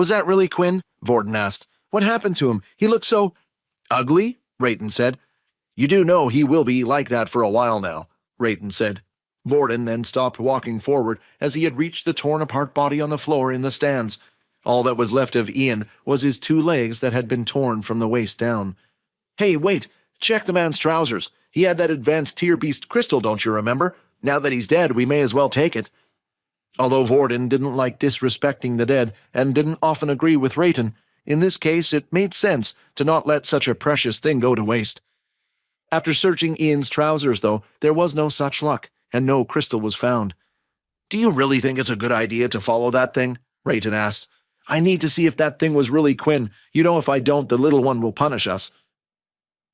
Was that really Quinn? Vorden asked. What happened to him? He looked so ugly, Rayton said. You do know he will be like that for a while now, Rayton said. Vorden then stopped walking forward as he had reached the torn-apart body on the floor in the stands. All that was left of Ian was his 2 legs that had been torn from the waist down. Hey, wait! Check the man's trousers. He had that advanced tier-beast crystal, don't you remember? Now that he's dead, we may as well take it. Although Vorden didn't like disrespecting the dead and didn't often agree with Rayton, in this case it made sense to not let such a precious thing go to waste. After searching Ian's trousers, though, there was no such luck, and no crystal was found. Do you really think it's a good idea to follow that thing? Rayton asked. I need to see if that thing was really Quinn. You know, if I don't, the little one will punish us.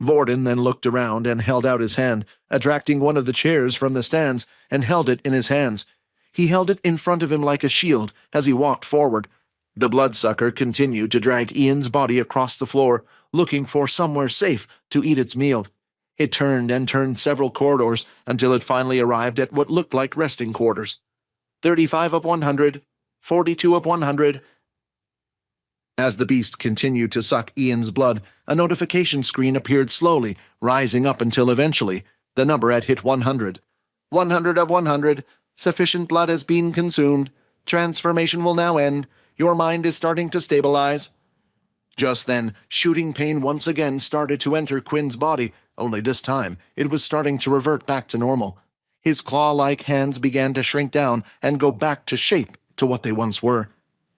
Vorden then looked around and held out his hand, attracting one of the chairs from the stands, and held it in his hands. He held it in front of him like a shield as he walked forward. The bloodsucker continued to drag Ian's body across the floor, looking for somewhere safe to eat its meal. It turned and turned several corridors until it finally arrived at what looked like resting quarters. 35 of 100, 42 of 100. As the beast continued to suck Ian's blood, a notification screen appeared slowly, rising up until eventually the number had hit 100. 100 of 100. Sufficient blood has been consumed. Transformation will now end. Your mind is starting to stabilize. Just then, shooting pain once again started to enter Quinn's body, only this time it was starting to revert back to normal. His claw-like hands began to shrink down and go back to shape to what they once were.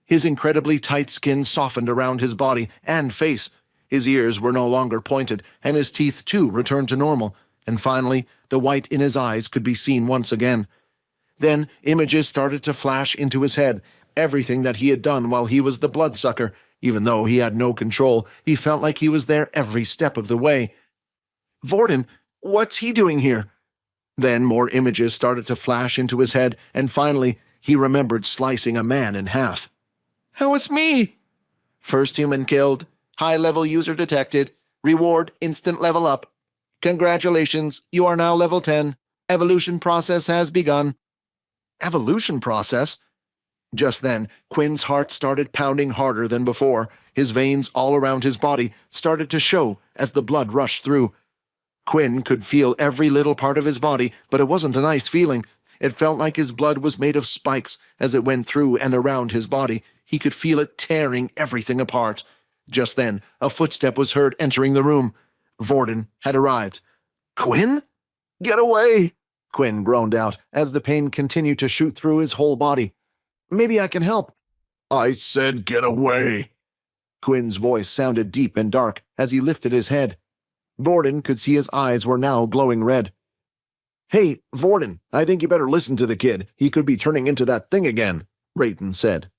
His incredibly tight skin softened around his body and face. His ears were no longer pointed, and his teeth too returned to normal, and finally the white in his eyes could be seen once again. Then images started to flash into his head, everything that he had done while he was the bloodsucker. Even though he had no control, he felt like he was there every step of the way. Vorden, what's he doing here? Then more images started to flash into his head, and finally he remembered slicing a man in half. That was me! First human killed. High-level user detected. Reward instant level up. Congratulations, you are now level 10. Evolution process has begun. Evolution process? Just then, Quinn's heart started pounding harder than before. His veins all around his body started to show as the blood rushed through. Quinn could feel every little part of his body, but it wasn't a nice feeling. It felt like his blood was made of spikes as it went through and around his body. He could feel it tearing everything apart. Just then, a footstep was heard entering the room. Vorden had arrived. Quinn? Get away! Quinn groaned out as the pain continued to shoot through his whole body. Maybe I can help. I said get away. Quinn's voice sounded deep and dark as he lifted his head. Vorden could see his eyes were now glowing red. Hey, Vorden, I think you better listen to the kid. He could be turning into that thing again, Rayton said.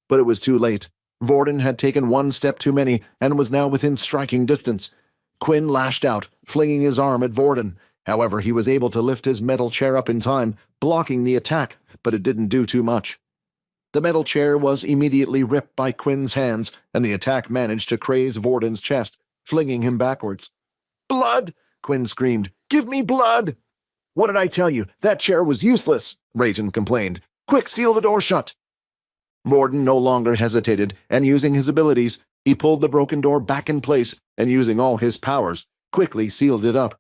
But it was too late. Vorden had taken one step too many and was now within striking distance. Quinn lashed out, flinging his arm at Vorden. However, he was able to lift his metal chair up in time, blocking the attack, but it didn't do too much. The metal chair was immediately ripped by Quinn's hands, and the attack managed to craze Vorden's chest, flinging him backwards. Blood! Quinn screamed. Give me blood! What did I tell you? That chair was useless, Rayton complained. Quick, seal the door shut! Vorden no longer hesitated, and using his abilities, he pulled the broken door back in place, and using all his powers, quickly sealed it up.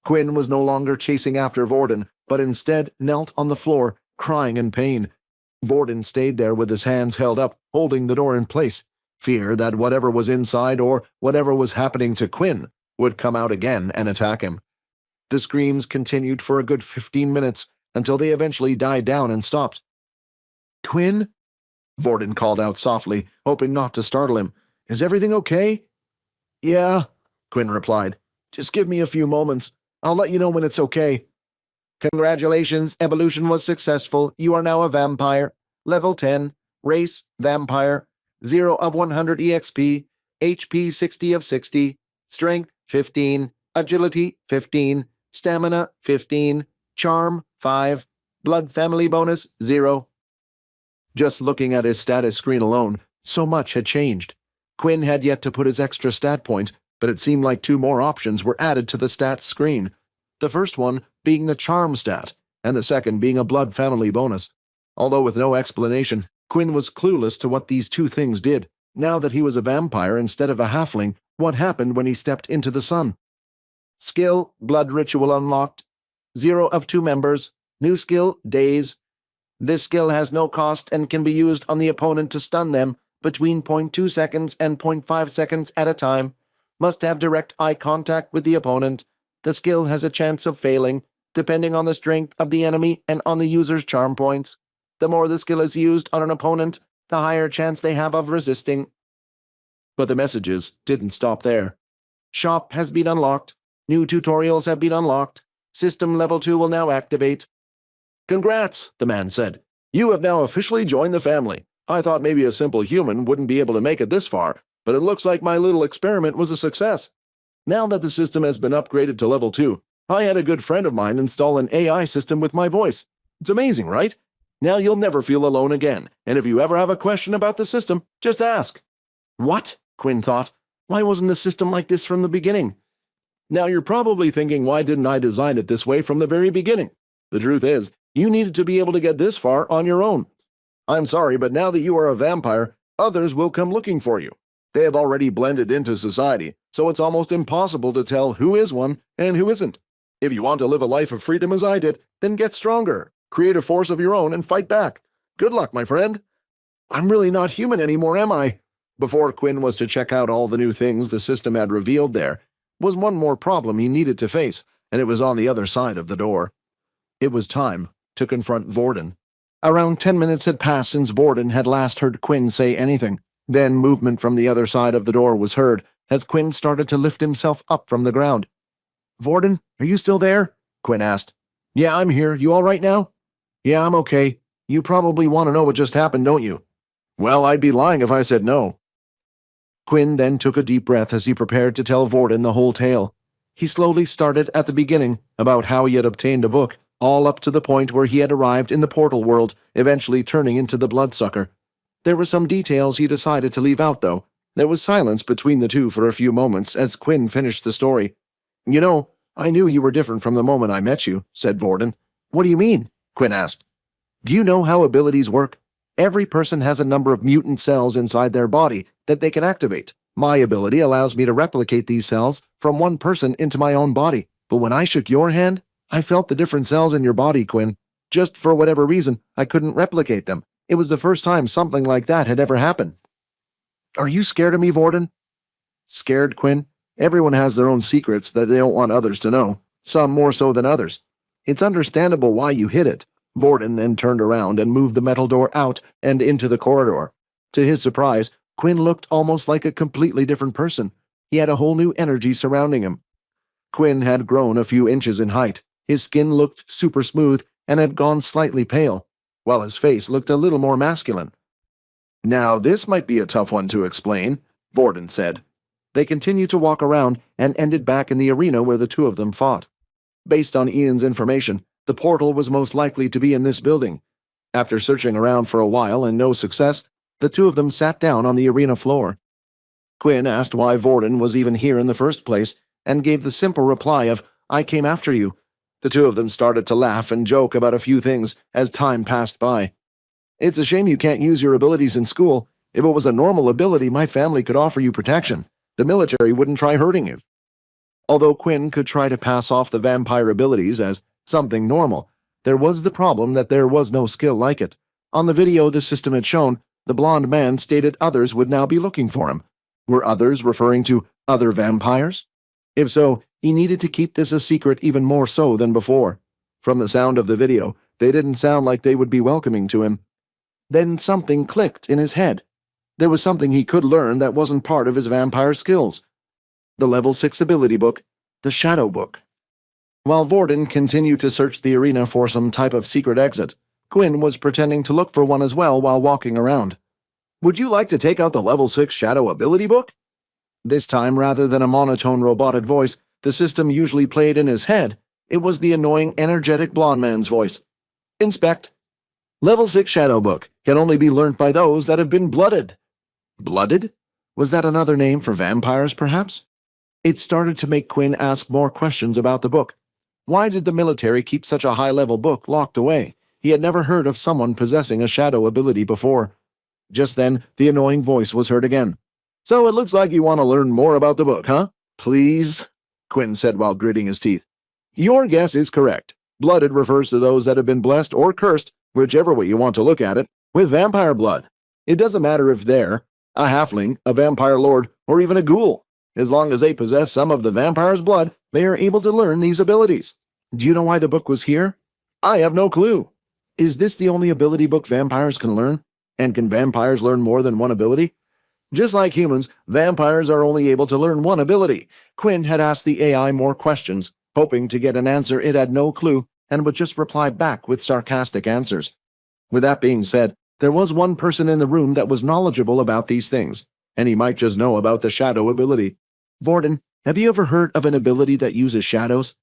Quinn was no longer chasing after Vorden, but instead knelt on the floor, crying in pain. Vorden stayed there with his hands held up, holding the door in place, fear that whatever was inside or whatever was happening to Quinn would come out again and attack him. The screams continued for a good 15 minutes, until they eventually died down and stopped. Quinn? Vorden called out softly, hoping not to startle him. Is everything okay? Yeah, Quinn replied. Just give me a few moments. I'll let you know when it's okay. Congratulations, evolution was successful. You are now a vampire. Level 10. Race, vampire. 0 of 100 EXP. HP 60 of 60. Strength, 15. Agility, 15. Stamina, 15. Charm, 5. Blood family bonus, 0. Just looking at his status screen alone, so much had changed. Quinn had yet to put his extra stat point, but it seemed like 2 more options were added to the stats screen. The first one being the charm stat, and the second being a blood family bonus. Although with no explanation, Quinn was clueless to what these two things did. Now that he was a vampire instead of a halfling, what happened when he stepped into the sun? Skill, blood ritual unlocked. 0 of 2 members. New skill, daze. This skill has no cost and can be used on the opponent to stun them between 0.2 seconds and 0.5 seconds at a time. Must have direct eye contact with the opponent. The skill has a chance of failing, depending on the strength of the enemy and on the user's charm points. The more the skill is used on an opponent, the higher chance they have of resisting. But the messages didn't stop there. Shop has been unlocked. New tutorials have been unlocked. System level 2 will now activate. Congrats, the man said. You have now officially joined the family. I thought maybe a simple human wouldn't be able to make it this far, but it looks like my little experiment was a success. Now that the system has been upgraded to level 2, I had a good friend of mine install an AI system with my voice. It's amazing, right? Now you'll never feel alone again, and if you ever have a question about the system, just ask. What? Quinn thought. Why wasn't the system like this from the beginning? Now you're probably thinking, why didn't I design it this way from the very beginning? The truth is, you needed to be able to get this far on your own. I'm sorry, but now that you are a vampire, others will come looking for you. They have already blended into society, so it's almost impossible to tell who is one and who isn't. If you want to live a life of freedom as I did, then get stronger. Create a force of your own and fight back. Good luck, my friend. I'm really not human anymore, am I? Before Quinn was to check out all the new things the system had revealed, there was one more problem he needed to face, and it was on the other side of the door. It was time to confront Vorden. Around 10 minutes had passed since Vorden had last heard Quinn say anything. Then movement from the other side of the door was heard as Quinn started to lift himself up from the ground. Vorden, are you still there? Quinn asked. Yeah, I'm here. You all right now? Yeah, I'm okay. You probably want to know what just happened, don't you? Well, I'd be lying if I said no. Quinn then took a deep breath as he prepared to tell Vorden the whole tale. He slowly started at the beginning, about how he had obtained a book, all up to the point where he had arrived in the portal world, eventually turning into the bloodsucker. There were some details he decided to leave out, though. There was silence between the two for a few moments as Quinn finished the story. You know, I knew you were different from the moment I met you, said Vorden. What do you mean? Quinn asked. Do you know how abilities work? Every person has a number of mutant cells inside their body that they can activate. My ability allows me to replicate these cells from one person into my own body. But when I shook your hand, I felt the different cells in your body, Quinn. Just for whatever reason, I couldn't replicate them. It was the first time something like that had ever happened. Are you scared of me, Vorden? Scared, Quinn? Everyone has their own secrets that they don't want others to know, some more so than others. It's understandable why you hid it. Vorden then turned around and moved the metal door out and into the corridor. To his surprise, Quinn looked almost like a completely different person. He had a whole new energy surrounding him. Quinn had grown a few inches in height. His skin looked super smooth and had gone slightly pale, while his face looked a little more masculine. Now this might be a tough one to explain, Vorden said. They continued to walk around and ended back in the arena where the two of them fought. Based on Ian's information, the portal was most likely to be in this building. After searching around for a while and no success, the two of them sat down on the arena floor. Quinn asked why Vorden was even here in the first place and gave the simple reply of, I came after you. The two of them started to laugh and joke about a few things as time passed by. It's a shame you can't use your abilities in school. If it was a normal ability, my family could offer you protection. The military wouldn't try hurting you. Although Quinn could try to pass off the vampire abilities as something normal, there was the problem that there was no skill like it. On the video the system had shown, the blonde man stated others would now be looking for him. Were others referring to other vampires? If so, he needed to keep this a secret even more so than before. From the sound of the video, they didn't sound like they would be welcoming to him. Then something clicked in his head. There was something he could learn that wasn't part of his vampire skills. The level 6 ability book, the Shadow Book. While Vorden continued to search the arena for some type of secret exit, Quinn was pretending to look for one as well while walking around. Would you like to take out the level 6 Shadow ability book? This time, rather than a monotone robotic voice the system usually played in his head, it was the annoying, energetic blonde man's voice. Inspect. Level 6 Shadow Book can only be learnt by those that have been blooded. Blooded? Was that another name for vampires, perhaps? It started to make Quinn ask more questions about the book. Why did the military keep such a high-level book locked away? He had never heard of someone possessing a shadow ability before. Just then, the annoying voice was heard again. "So it looks like you want to learn more about the book, huh? Please?" Quinn said while gritting his teeth. "Your guess is correct. Blooded refers to those that have been blessed or cursed, whichever way you want to look at it, with vampire blood. It doesn't matter if they're a halfling, a vampire lord, or even a ghoul. As long as they possess some of the vampire's blood, they are able to learn these abilities. Do you know why the book was here? I have no clue. Is this the only ability book vampires can learn? And can vampires learn more than one ability? Just like humans, vampires are only able to learn one ability." Quinn had asked the AI more questions, hoping to get an answer it had no clue and would just reply back with sarcastic answers. With that being said, there was one person in the room that was knowledgeable about these things, and he might just know about the shadow ability. "Vorden, have you ever heard of an ability that uses shadows?"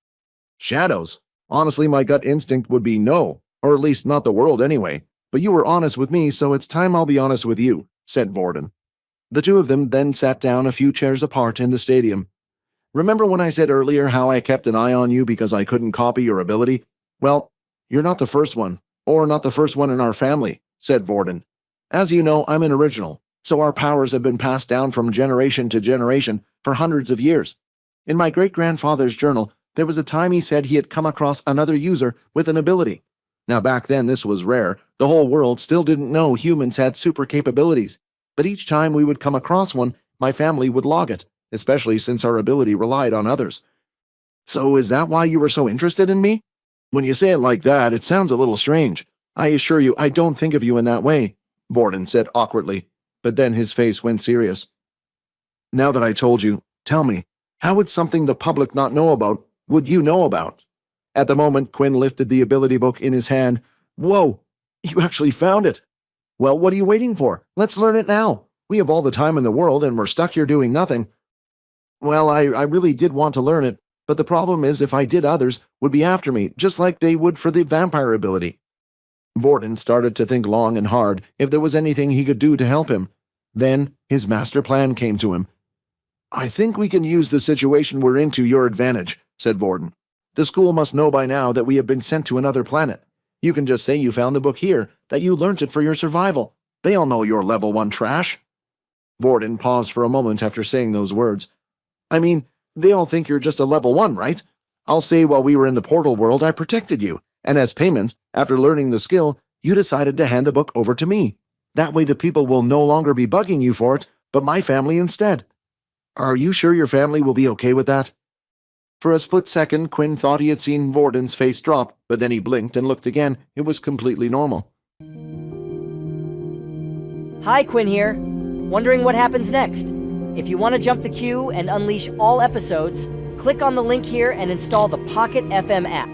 "Shadows? Honestly, my gut instinct would be no, or at least not the world anyway. But you were honest with me, so it's time I'll be honest with you," said Vorden. The two of them then sat down a few chairs apart in the stadium. "Remember when I said earlier how I kept an eye on you because I couldn't copy your ability? Well, you're not the first one, or not the first one in our family," said Vorden. "As you know, I'm an original, so our powers have been passed down from generation to generation for hundreds of years. In my great-grandfather's journal, there was a time he said he had come across another user with an ability. Now back then this was rare. The whole world still didn't know humans had super capabilities. But each time we would come across one, my family would log it, especially since our ability relied on others." "So is that why you were so interested in me?" "When you say it like that, it sounds a little strange. I assure you I don't think of you in that way," Vorden said awkwardly, but then his face went serious. "Now that I told you, tell me, how would something the public not know about would you know about?" At the moment, Quinn lifted the ability book in his hand. "Whoa, you actually found it! Well, what are you waiting for? Let's learn it now. We have all the time in the world and we're stuck here doing nothing." "Well, I really did want to learn it, but the problem is if I did, others would be after me, just like they would for the vampire ability." Vorden started to think long and hard if there was anything he could do to help him. Then his master plan came to him. "I think we can use the situation we're in to your advantage," said Vorden. "The school must know by now that we have been sent to another planet. You can just say you found the book here, that you learnt it for your survival. They all know you're level 1 trash." Vorden paused for a moment after saying those words. "I mean, they all think you're just a level 1, right? I'll say while we were in the portal world I protected you, and as payment, after learning the skill, you decided to hand the book over to me. That way the people will no longer be bugging you for it, but my family instead. Are you sure your family will be okay with that?" For a split second, Quinn thought he had seen Vorden's face drop, but then he blinked and looked again. It was completely normal. Hi, Quinn here. Wondering what happens next? If you want to jump the queue and unleash all episodes, click on the link here and install the Pocket FM app.